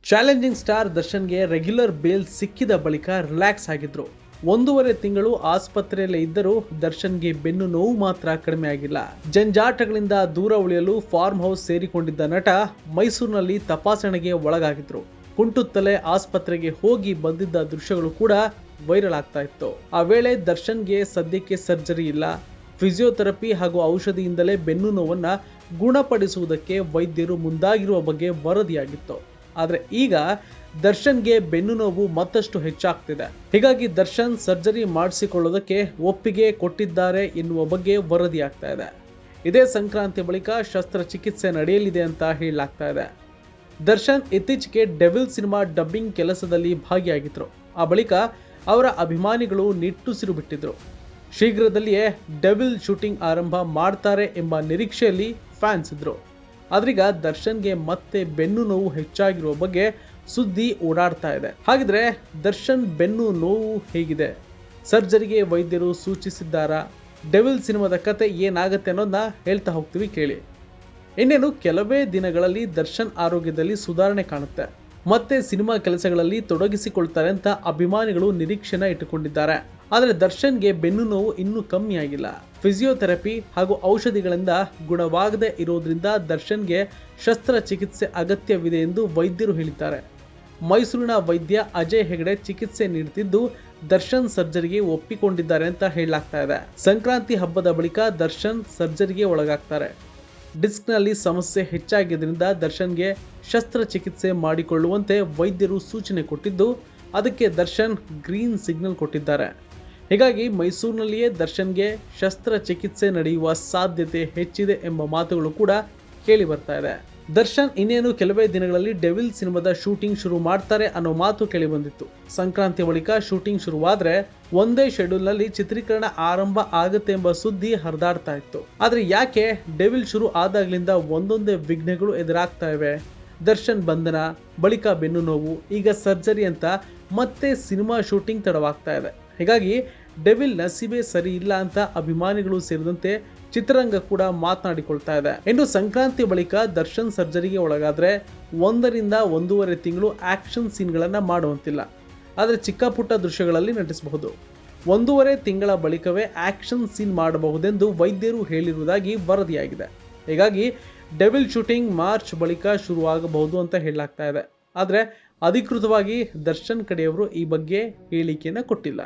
Challenging star ದರ್ಶನ್ಗೆ regular bale ಸಿಕ್ಕಿದ ಬಳಿಕ ರಿಲ್ಯಾಕ್ಸ್ ಆಗಿದ್ರು. 1.5 ತಿಂಗಳು ಆಸ್ಪತ್ರೆಯಲ್ಲೇ ಇದ್ದರೂ ದರ್ಶನ್ಗೆ ಬೆನ್ನು ನೋವು ಮಾತ್ರ ಕಡಿಮೆ ಆಗಿಲ್ಲ. ಜಂಜಾಟಗಳಿಂದ ದೂರ ಉಳಿಯಲು ಫಾರ್ಮ್ ಹೌಸ್ ಸೇರಿಕೊಂಡಿದ್ದ ನಟ ಮೈಸೂರಿನಲ್ಲಿ ತಪಾಸಣೆಗೆ ಒಳಗಾಗಿದ್ರು. ಕುಂಟುತ್ತಲೇ ಆಸ್ಪತ್ರೆಗೆ ಹೋಗಿ ಬಂದಿದ್ದ ದೃಶ್ಯಗಳು ಕೂಡ ವೈರಲ್ ಆಗ್ತಾ ಇತ್ತು. ಆ ವೇಳೆ ದರ್ಶನ್ಗೆ ಸದ್ಯಕ್ಕೆ ಸರ್ಜರಿ ಇಲ್ಲ, ಫಿಸಿಯೋಥೆರಪಿ ಹಾಗೂ ಔಷಧಿಯಿಂದಲೇ ಬೆನ್ನು ನೋವನ್ನ ಗುಣಪಡಿಸುವುದಕ್ಕೆ ವೈದ್ಯರು ಮುಂದಾಗಿರುವ ಬಗ್ಗೆ ವರದಿಯಾಗಿತ್ತು. ಆದರೆ ಈಗ ದರ್ಶನ್ಗೆ ಬೆನ್ನು ನೋವು ಮತ್ತಷ್ಟು ಹೆಚ್ಚಾಗ್ತಿದೆ. ಹೀಗಾಗಿ ದರ್ಶನ್ ಸರ್ಜರಿ ಮಾಡಿಸಿಕೊಳ್ಳೋದಕ್ಕೆ ಒಪ್ಪಿಗೆ ಕೊಟ್ಟಿದ್ದಾರೆ ಎನ್ನುವ ಬಗ್ಗೆ ವರದಿಯಾಗ್ತಾ ಇದೆ. ಇದೇ ಸಂಕ್ರಾಂತಿ ಬಳಿಕ ಶಸ್ತ್ರಚಿಕಿತ್ಸೆ ನಡೆಯಲಿದೆ ಅಂತ ಹೇಳಲಾಗ್ತಾ ಇದೆ. ದರ್ಶನ್ ಇತ್ತೀಚೆಗೆ ಡೆವಿಲ್ ಸಿನಿಮಾ ಡಬ್ಬಿಂಗ್ ಕೆಲಸದಲ್ಲಿ ಭಾಗಿಯಾಗಿದ್ರು. ಆ ಬಳಿಕ ಅವರ ಅಭಿಮಾನಿಗಳು ನಿಟ್ಟುಸಿರು ಬಿಟ್ಟಿದ್ರು. ಶೀಘ್ರದಲ್ಲಿಯೇ ಡೆವಿಲ್ ಶೂಟಿಂಗ್ ಆರಂಭ ಮಾಡ್ತಾರೆ ಎಂಬ ನಿರೀಕ್ಷೆಯಲ್ಲಿ ಫ್ಯಾನ್ಸ್ ಇದ್ರು. ಆದ್ರೀಗ ದರ್ಶನ್ಗೆ ಮತ್ತೆ ಬೆನ್ನು ನೋವು ಹೆಚ್ಚಾಗಿರುವ ಬಗ್ಗೆ ಸುದ್ದಿ ಓಡಾಡ್ತಾ ಇದೆ. ಹಾಗಿದ್ರೆ ದರ್ಶನ್ ಬೆನ್ನು ನೋವು ಹೇಗಿದೆ? ಸರ್ಜರಿಗೆ ವೈದ್ಯರು ಸೂಚಿಸಿದ್ದಾರಾ? ಡೆವಿಲ್ ಸಿನಿಮಾದ ಕತೆ ಏನಾಗುತ್ತೆ ಅನ್ನೋದನ್ನ ಹೇಳ್ತಾ ಹೋಗ್ತೀವಿ, ಕೇಳಿ. ಇನ್ನೇನು ಕೆಲವೇ ದಿನಗಳಲ್ಲಿ ದರ್ಶನ್ ಆರೋಗ್ಯದಲ್ಲಿ ಸುಧಾರಣೆ ಕಾಣುತ್ತೆ. ಮತ್ತೆ ಸಿನಿಮಾ ಕೆಲಸಗಳಲ್ಲಿ ತೊಡಗಿಸಿಕೊಳ್ತಾರೆ ಅಂತ ಅಭಿಮಾನಿಗಳು ನಿರೀಕ್ಷೆನ ಇಟ್ಟುಕೊಂಡಿದ್ದಾರೆ. ಆದರೆ ದರ್ಶನ್ಗೆ ಬೆನ್ನು ನೋವು ಇನ್ನೂ ಕಮ್ಮಿ ಆಗಿಲ್ಲ. ಫಿಸಿಯೋಥೆರಪಿ ಹಾಗೂ ಔಷಧಿಗಳಿಂದ ಗುಣವಾಗದೇ ಇರೋದ್ರಿಂದ ದರ್ಶನ್ಗೆ ಶಸ್ತ್ರಚಿಕಿತ್ಸೆ ಅಗತ್ಯವಿದೆ ಎಂದು ವೈದ್ಯರು ಹೇಳಿದ್ದಾರೆ. ಮೈಸೂರಿನ ವೈದ್ಯ ಅಜಯ್ ಹೆಗಡೆ ಚಿಕಿತ್ಸೆ ನೀಡುತ್ತಿದ್ದು ದರ್ಶನ್ ಸರ್ಜರಿಗೆ ಒಪ್ಪಿಕೊಂಡಿದ್ದಾರೆ ಅಂತ ಹೇಳಲಾಗ್ತಾ ಇದೆ. ಸಂಕ್ರಾಂತಿ ಹಬ್ಬದ ಬಳಿಕ ದರ್ಶನ್ ಸರ್ಜರಿಗೆ ಒಳಗಾಗ್ತಾರೆ. ಡಿಸ್ಕ್ನಲ್ಲಿ ಸಮಸ್ಯೆ ಹೆಚ್ಚಾಗಿದ್ದರಿಂದ ದರ್ಶನ್ಗೆ ಶಸ್ತ್ರಚಿಕಿತ್ಸೆ ಮಾಡಿಕೊಳ್ಳುವಂತೆ ವೈದ್ಯರು ಸೂಚನೆ ಕೊಟ್ಟಿದ್ದು, ಅದಕ್ಕೆ ದರ್ಶನ್ ಗ್ರೀನ್ ಸಿಗ್ನಲ್ ಕೊಟ್ಟಿದ್ದಾರೆ. ಹೀಗಾಗಿ ಮೈಸೂರಿನಲ್ಲಿಯೇ ದರ್ಶನ್ಗೆ ಶಸ್ತ್ರಚಿಕಿತ್ಸೆ ನಡೆಯುವ ಸಾಧ್ಯತೆ ಹೆಚ್ಚಿದೆ ಎಂಬ ಮಾತುಗಳು ಕೂಡ ಕೇಳಿ ಬರ್ತಾ ಇದೆ. ದರ್ಶನ್ ಇನ್ನೇನು ಕೆಲವೇ ದಿನಗಳಲ್ಲಿ ಡೆವಿಲ್ ಸಿನಿಮಾದ ಶೂಟಿಂಗ್ ಶುರು ಮಾಡ್ತಾರೆ ಅನ್ನೋ ಮಾತು ಕೇಳಿ ಬಂದಿತ್ತು. ಸಂಕ್ರಾಂತಿ ಬಳಿಕ ಶೂಟಿಂಗ್ ಶುರುವಾದ್ರೆ ಒಂದೇ ಶೆಡ್ಯೂಲ್ನಲ್ಲಿ ಚಿತ್ರೀಕರಣ ಆರಂಭ ಆಗುತ್ತೆ ಎಂಬ ಸುದ್ದಿ ಹರಿದಾಡ್ತಾ ಇತ್ತು. ಆದ್ರೆ ಯಾಕೆ ಡೆವಿಲ್ ಶುರು ಆದಾಗ್ಲಿಂದ ಒಂದೊಂದೇ ವಿಘ್ನಗಳು ಎದುರಾಗ್ತಾ ಇವೆ? ದರ್ಶನ್ ಬಂಧನ, ಬಳಿಕ ಬೆನ್ನು ನೋವು, ಈಗ ಸರ್ಜರಿ ಅಂತ ಮತ್ತೆ ಸಿನಿಮಾ ಶೂಟಿಂಗ್ ತಡವಾಗ್ತಾ ಇದೆ. ಹೀಗಾಗಿ ಡೆವಿಲ್ ನಸೀಬೆ ಸರಿ ಇಲ್ಲ ಅಂತ ಅಭಿಮಾನಿಗಳು ಸೇರಿದಂತೆ ಚಿತ್ರರಂಗ ಕೂಡ ಮಾತನಾಡಿಕೊಳ್ತಾ ಇದೆ. ಇನ್ನು ಸಂಕ್ರಾಂತಿ ಬಳಿಕ ದರ್ಶನ್ ಸರ್ಜರಿಗೆ ಒಳಗಾದ್ರೆ 1 ರಿಂದ 1.5 ತಿಂಗಳು ಆಕ್ಷನ್ ಸೀನ್ಗಳನ್ನ ಮಾಡುವಂತಿಲ್ಲ. ಆದರೆ ಚಿಕ್ಕ ಪುಟ್ಟ ದೃಶ್ಯಗಳಲ್ಲಿ ನಟಿಸಬಹುದು. 1.5 ತಿಂಗಳ ಬಳಿಕವೇ ಆಕ್ಷನ್ ಸೀನ್ ಮಾಡಬಹುದೆಂದು ವೈದ್ಯರು ಹೇಳಿರುವುದಾಗಿ ವರದಿಯಾಗಿದೆ. ಹೀಗಾಗಿ ಡೆವಿಲ್ ಶೂಟಿಂಗ್ ಮಾರ್ಚ್ ಬಳಿಕ ಶುರುವಾಗಬಹುದು ಅಂತ ಹೇಳಲಾಗ್ತಾ ಇದೆ. ಆದರೆ ಅಧಿಕೃತವಾಗಿ ದರ್ಶನ್ ಕಡೆಯವರು ಈ ಬಗ್ಗೆ ಹೇಳಿಕೆಯನ್ನು ಕೊಟ್ಟಿಲ್ಲ.